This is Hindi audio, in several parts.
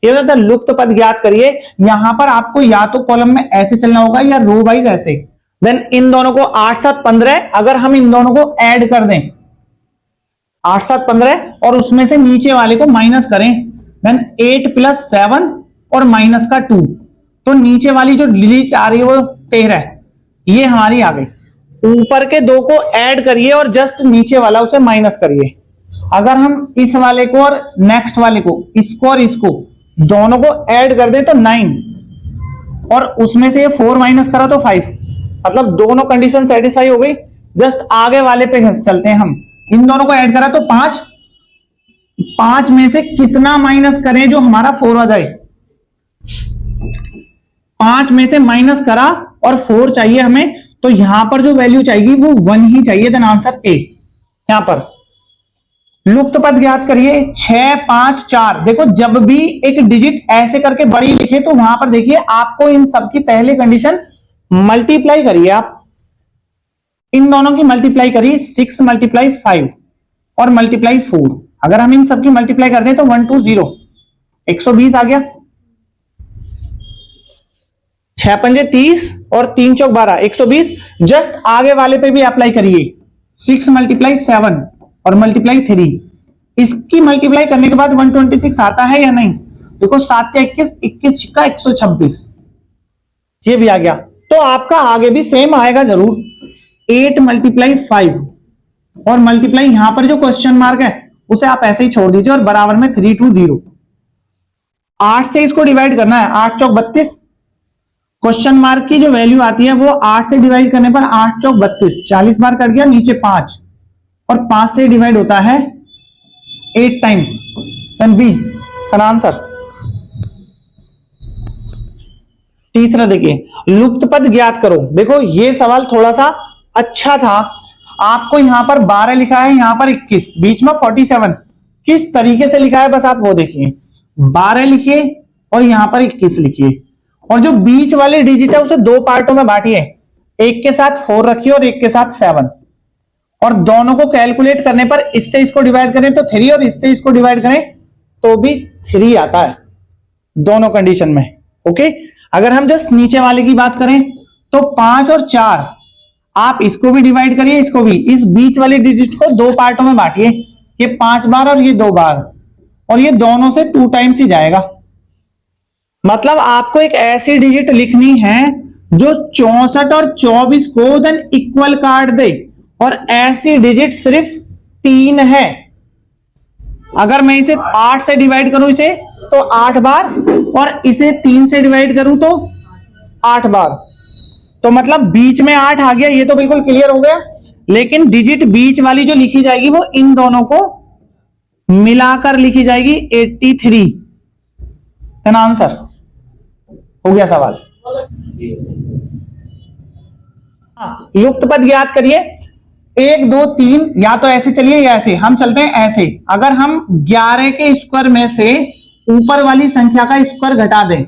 ये होता है लुप्त पद ज्ञात करिए। यहां पर आपको या तो कॉलम में ऐसे चलना होगा या रो वाइज ऐसे। देन इन दोनों को 8 7 15, अगर हम इन दोनों को ऐड कर दें 8 7 15 और उसमें से नीचे वाले को माइनस करें, देन 8 + 7 और माइनस का 2, तो नीचे वाली जो डिजिट आ रही है वो 13, ये हमारी आ गई। ऊपर के दो को ऐड करिए और जस्ट नीचे वाला उसे माइनस करिए। अगर हम इस वाले को और नेक्स्ट वाले को, इसको और इसको दोनों को ऐड कर दें तो 9, और उसमें से 4 माइनस करा तो 5, मतलब दोनों कंडीशन सेटिस्फाई हो गई। जस्ट आगे वाले पे चलते हैं हम। इन दोनों को ऐड करा तो 5, 5 में से कितना माइनस करें जो हमारा 4 आ जाए? 5 में से माइनस करा और 4 चाहिए हमें, तो यहां पर जो वैल्यू चाहिए वो 1 ही चाहिए। Then answer A. यहां पर लुप्त पद ज्ञात करिए 6 5 4। देखो जब भी एक डिजिट ऐसे करके बड़ी लिखे तो वहां पर देखिए आपको इन सब की पहले कंडीशन मल्टीप्लाई करिए। आप इन दोनों की मल्टीप्लाई करिए, 6 × 5 और मल्टीप्लाई 4। अगर हम इन सब की मल्टीप्लाई कर दें तो 1 2 0 120 आ गया। 6 पंजे 30 और 3 चौक 12 120। जस्ट आगे वाले पे भी अप्लाई करिए, 6 × 7 और मल्टीप्लाई 3। इसकी मल्टीप्लाई करने के बाद 126 आता है या नहीं? देखो 7 या 21, 21 का 126, ये भी आ गया। तो आपका आगे भी सेम आएगा जरूर। 8 × 5 और मल्टीप्लाई यहां पर जो क्वेश्चन मार्क है उसे आप ऐसे ही छोड़ दीजिए और बराबर में 3 2 0। 8 से इसको डिवाइड करना है, 8 चौक 32। क्वेश्चन मार्क की जो वैल्यू आती है वो 8 से डिवाइड करने पर 8 चौक 32, 40 बार कट गया, नीचे 5 और 5 से डिवाइड होता है 8 टाइम्स। देन बी का आंसर। तीसरा देखिए लुप्त पद ज्ञात करो। देखो ये सवाल थोड़ा सा अच्छा था। आपको यहां पर 12 लिखा है, यहां पर 21, बीच में 47। किस तरीके से लिखा है बस आप वो देखिए। 12 लिखिए और यहां पर 21 लिखिए, और जो बीच वाले डिजिट है उसे 2 पार्टों में बांटिए। एक के साथ 4 रखिए और एक के साथ 7, और दोनों को कैलकुलेट करने पर इससे इसको डिवाइड करें तो 3 और इससे इसको डिवाइड करें तो भी 3 आता है दोनों कंडीशन में। ओके, अगर हम जस्ट नीचे वाले की बात करें तो 5 और 4, आप इसको भी डिवाइड करिए, इसको भी। इस बीच वाले डिजिट को 2 पार्टों में बांटिए, ये 5 बार और ये 2 बार, और ये दोनों से 2 टाइम्स ही जाएगा। मतलब आपको एक ऐसी डिजिट लिखनी है जो 64 और 24 को देन इक्वल काट दे, और ऐसी डिजिट सिर्फ 3 है। अगर मैं इसे 8 से डिवाइड करूं इसे तो 8 बार, और इसे 3 से डिवाइड करूं तो 8 बार, तो मतलब बीच में 8 आ गया। ये तो बिल्कुल क्लियर हो गया। लेकिन डिजिट बीच वाली जो लिखी जाएगी वो इन दोनों को मिलाकर लिखी जाएगी 83। देन आंसर हो गया सवाल। लुप्त पद ज्ञात करिए 1 2 3, या तो ऐसे चलिए या ऐसे। हम चलते हैं ऐसे। अगर हम 11 के स्क्वायर में से ऊपर वाली संख्या का स्क्वायर घटा दें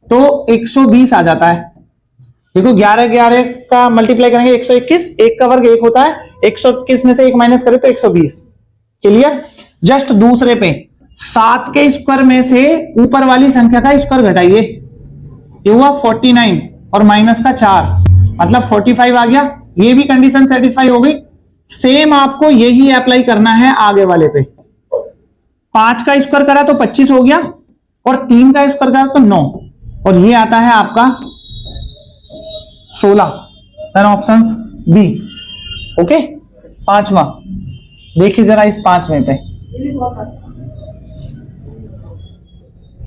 तो 120 आ जाता है। देखो 11 11 का मल्टीप्लाई करेंगे 121, 1 का वर्ग 1 होता है, 121 में से 1 माइनस करें तो 120। क्लियर। जस्ट दूसरे पे 7 के स्क्वायर में से ऊपर वाली संख्या का स्क्वायर घटाइए, ये हुआ 49 और माइनस का 4, मतलब 45 आ गया। ये भी कंडीशन सेटिस्फाई हो गई। सेम आपको यही अप्लाई करना है आगे वाले पे। 5 का स्क्वायर करा तो 25 हो गया, और 3 का स्क्वायर करा तो 9, और ये आता है आपका 16। Then option B. ओके, 5वां देखिए जरा इस 5वें पे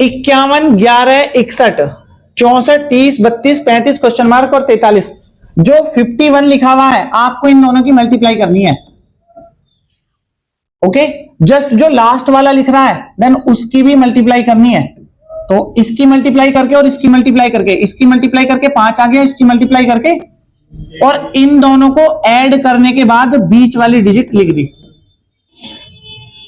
51 11 61 64 30 32 35 क्वेश्चन मार्क और 43। जो 51 लिखा हुआ है आपको इन दोनों की मल्टीप्लाई करनी है। ओके, जस्ट जो लास्ट वाला लिख रहा है देन उसकी भी मल्टीप्लाई करनी है। तो इसकी मल्टीप्लाई करके और इसकी मल्टीप्लाई करके, इसकी मल्टीप्लाई करके 5 आ गया, इसकी मल्टीप्लाई करके, और इन दोनों को ऐड करने के बाद बीच वाली डिजिट लिख दी।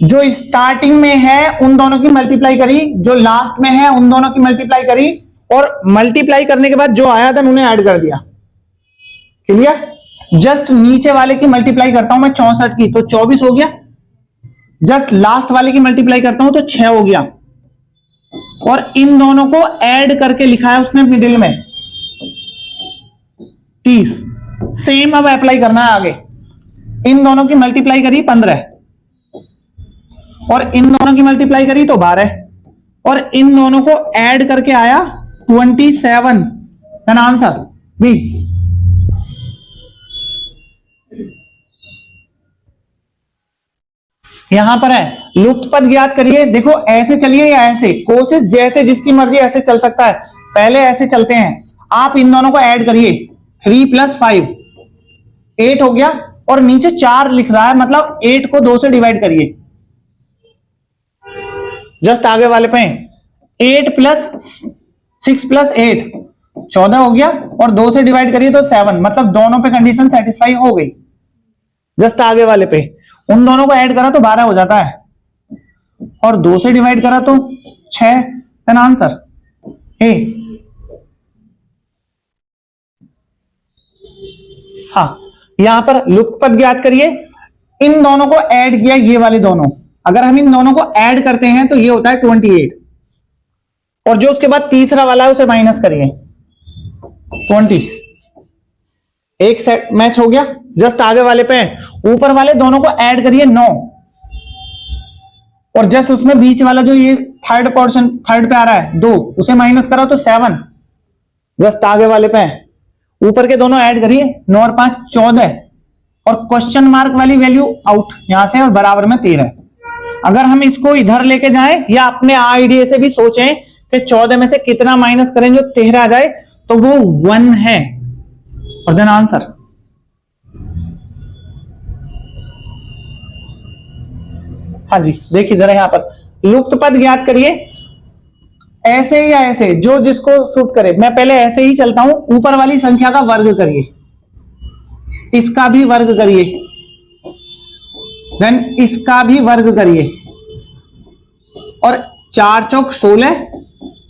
जो स्टार्टिंग में है उन दोनों की मल्टीप्लाई करी, जो लास्ट में है उन दोनों की मल्टीप्लाई करी, और मल्टीप्लाई करने के बाद जो आया था उन्हें ऐड कर दिया। क्लियर। जस्ट नीचे वाले की मल्टीप्लाई करता हूं मैं 64 की तो 24 हो गया, जस्ट लास्ट वाले की मल्टीप्लाई करता हूं तो 6 हो गया। और इन दोनों को ऐड करके लिखा है उसने मिडिल में 30। सेम अब अप्लाई करना है आगे। इन दोनों की मल्टीप्लाई करी 15 और इन दोनों की मल्टीप्लाई करी तो 12 और इन दोनों को ऐड करके आया 27। And answer B. यहां पर है लुप्त पद ज्ञात करिए। देखो ऐसे चलिए या ऐसे, कोशिश जैसे जिसकी मर्जी ऐसे चल सकता है। पहले ऐसे चलते हैं, आप इन दोनों को ऐड करिए 3 + 5 8 हो गया और नीचे 4 लिख रहा है, मतलब 8 को 2 से डिवाइड करिए। जस्ट आगे वाले पे 8 + 6 + 8 14 हो गया और 2 से डिवाइड करिए तो 7, मतलब दोनों पे कंडीशन सेटिस्फाई हो गई। जस्ट आगे वाले पे उन दोनों को ऐड करा तो 12 हो जाता है और 2 से डिवाइड करा तो 6। An answer A. हाँ, यहां पर लुप्त पद ज्ञात करिए। इन दोनों को ऐड किया, ये वाले दोनों, अगर हम इन दोनों को ऐड करते हैं तो ये होता है 28 और जो उसके बाद तीसरा वाला है उसे माइनस करिए 20। एक सेट मैच हो गया। जस्ट आगे वाले पे ऊपर वाले दोनों को ऐड करिए 9 और जस्ट उसमें बीच वाला जो ये थर्ड पोर्शन थर्ड पे आ रहा है 2, उसे माइनस करो तो 7। जस्ट आगे वाले पे ऊपर के दोनों ऐड करिए 9 और 5 14 और क्वेश्चन मार्क वाली वैल्यू आउट यहां से और बराबर में 13। अगर हम इसको इधर लेके जाएं या अपने आइडिया से भी सोचें कि 14 में से कितना माइनस करें जो 13 आ जाए तो वो 1 है। और देन आंसर हाँ जी, देखिए जरा यहां पर लुप्त पद ज्ञात करिए। ऐसे या ऐसे, जो जिसको सूट करे। मैं पहले ऐसे ही चलता हूं, ऊपर वाली संख्या का वर्ग करिए, इसका भी वर्ग करिए, देन इसका भी वर्ग करिए और 4 चौक 16,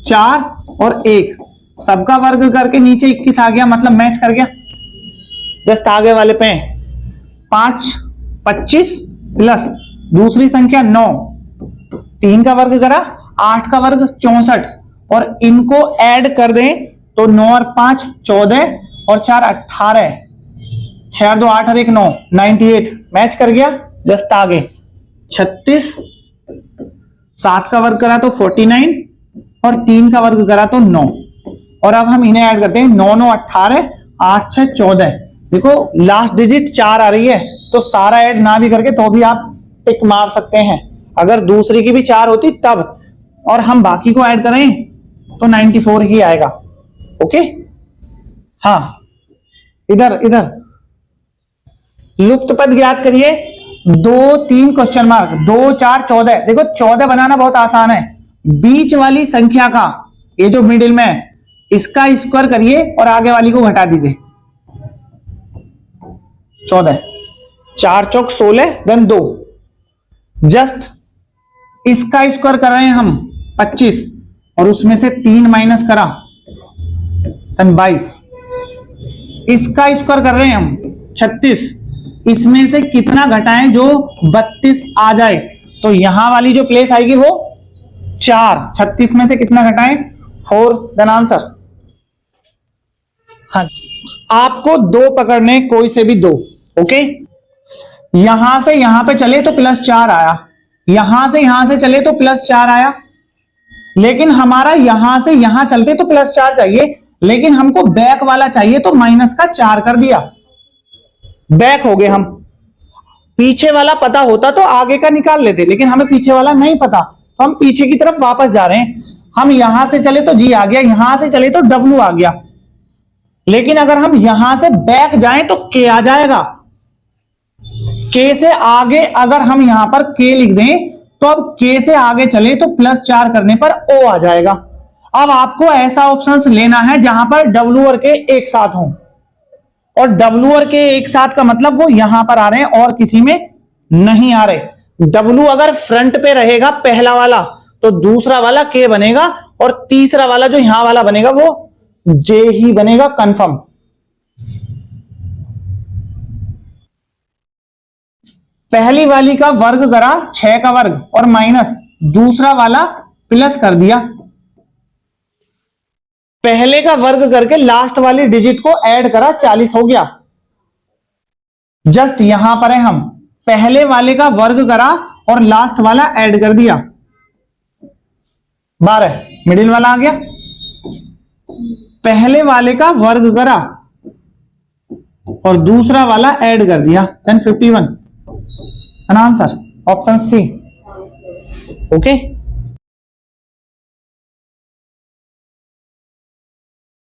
4 और 1 सबका वर्ग करके नीचे 21 आ गया, मतलब मैच कर गया। जस्ट आगे वाले पे 5 25 प्लस दूसरी संख्या 9, 3 का वर्ग करा 8 का वर्ग 64 और इनको ऐड कर दें तो 9 और 5 14 और 4 18, 6 और 2 8 और 1 9 98 मैच कर गया। जस्ट आगे 36, 7 का वर्ग करा तो 49 और 3 का वर्ग करा तो 9 और अब हम इन्हें ऐड करते हैं 9 9 18 8 6 14। देखो लास्ट डिजिट 4 आ रही है तो सारा ऐड ना भी करके तो भी आप टिक मार सकते हैं। अगर दूसरी की भी 4 होती तब और हम बाकी को ऐड करें तो 94 ही आएगा। ओके, हाँ इधर इधर लुप्त पद ज्ञात करिए। 2 3 क्वेश्चन मार्क 2 4 14। देखो 14 बनाना बहुत आसान है। बीच वाली संख्या का ये जो मिडिल में है इसका स्क्वायर करिए और आगे वाली को घटा दीजिए 14। 4 चौक 16 देन 2। जस्ट इसका स्क्वायर कर रहे हैं हम 25 और उसमें से 3 माइनस करा देन 22। इसका स्क्वायर कर रहे हैं हम 36, इसमें से कितना घटाएं जो 32 आ जाए, तो यहां वाली जो प्लेस आएगी वो 4। 36 में से कितना घटाएं 4। देन आंसर हाँ, आपको 2 पकड़ने, कोई से भी 2। ओके, यहां से यहां पे चले तो +4 आया, यहां से चले तो +4 आया, लेकिन हमारा यहां से यहां चलते तो +4 चाहिए, लेकिन हमको बैक वाला चाहिए तो माइनस का 4 कर दिया, बैक हो गए हम। पीछे वाला पता होता तो आगे का निकाल लेते, लेकिन हमें पीछे वाला नहीं पता तो हम पीछे की तरफ वापस जा रहे हैं। हम यहां से चले तो G आ गया, यहां से चले तो W आ गया, लेकिन अगर हम यहां से बैक जाएं तो K आ जाएगा। K से आगे अगर हम यहां पर K लिख दें तो अब K से आगे चले तो +4 करने पर O आ जाएगा। अब आपको ऐसा ऑप्शन लेना है जहां पर W और K एक साथ हों, और W और K एक साथ का मतलब वो यहां पर आ रहे हैं और किसी में नहीं आ रहे। W अगर फ्रंट पे रहेगा पहला वाला तो दूसरा वाला K बनेगा और तीसरा वाला जो यहां वाला बनेगा वो J ही बनेगा, कंफर्म। पहली वाली का वर्ग करा 6 का वर्ग और माइनस दूसरा वाला प्लस कर दिया पहले का वर्ग करके लास्ट वाली डिजिट को ऐड करा, 40 हो गया। जस्ट यहां पर है, हम पहले वाले का वर्ग करा और लास्ट वाला ऐड कर दिया, 12 मिडिल वाला आ गया। पहले वाले का वर्ग करा और दूसरा वाला ऐड कर दिया, 1051 आंसर ऑप्शन सी। ओके